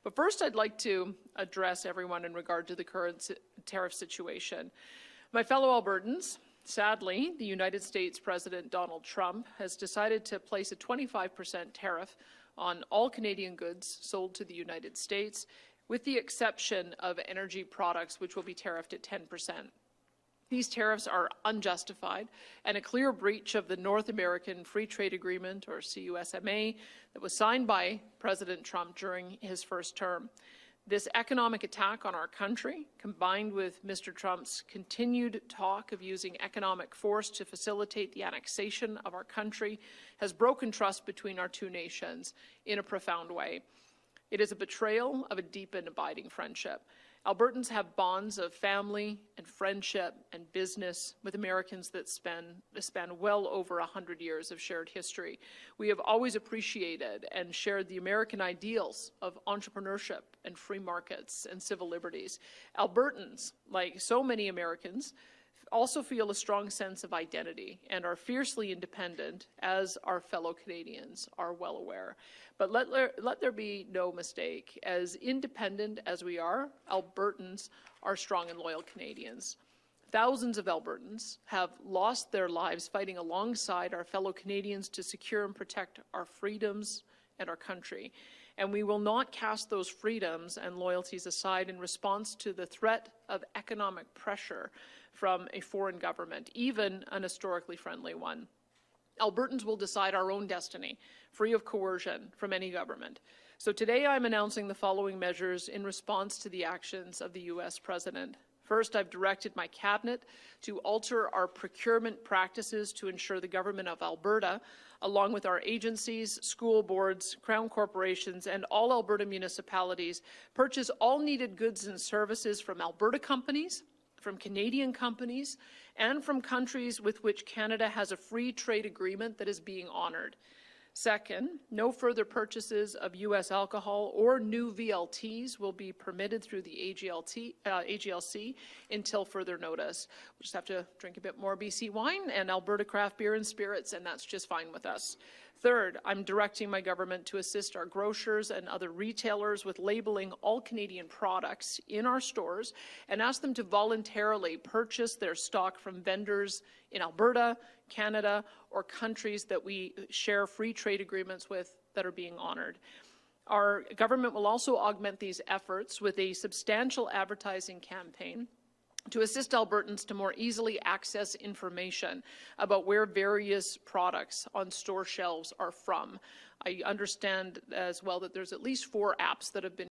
But first, I'd like to address everyone in regard to the current tariff situation. My fellow Albertans, sadly, the United States President Donald Trump has decided to place a 25% tariff on all Canadian goods sold to the United States, with the exception of energy products, which will be tariffed at 10%. These tariffs are unjustified and a clear breach of the North American Free Trade Agreement, or CUSMA, that was signed by President Trump during his first term. This economic attack on our country, combined with Mr. Trump's continued talk of using economic force to facilitate the annexation of our country, has broken trust between our two nations in a profound way. It is a betrayal of a deep and abiding friendship. Albertans have bonds of family and friendship and business with Americans that span well over 100 years of shared history. We have always appreciated and shared the American ideals of entrepreneurship and free markets and civil liberties. Albertans, like so many Americans, also feel a strong sense of identity and are fiercely independent, as our fellow Canadians are well aware. But let there be no mistake. As independent as we are, Albertans are strong and loyal Canadians. Thousands of Albertans have lost their lives fighting alongside our fellow Canadians to secure and protect our freedoms and our country. And we will not cast those freedoms and loyalties aside in response to the threat of economic pressure from a foreign government, even an historically friendly one. Albertans will decide our own destiny, free of coercion from any government. So today I'm announcing the following measures in response to the actions of the U.S. President. First, I've directed my cabinet to alter our procurement practices to ensure the government of Alberta, along with our agencies, school boards, crown corporations, and all Alberta municipalities, purchase all needed goods and services from Alberta companies, from Canadian companies, and from countries with which Canada has a free trade agreement that is being honored. Second, no further purchases of U.S. alcohol or new VLTs will be permitted through the AGLC until further notice. We'll just have to drink a bit more BC wine and Alberta craft beer and spirits, and that's just fine with us. Third, I'm directing my government to assist our grocers and other retailers with labeling all Canadian products in our stores and ask them to voluntarily purchase their stock from vendors in Alberta, Canada, or countries that we share free trade agreements with that are being honored. Our government will also augment these efforts with a substantial advertising campaign to assist Albertans to more easily access information about where various products on store shelves are from. I understand as well that there's at least 4 apps that have been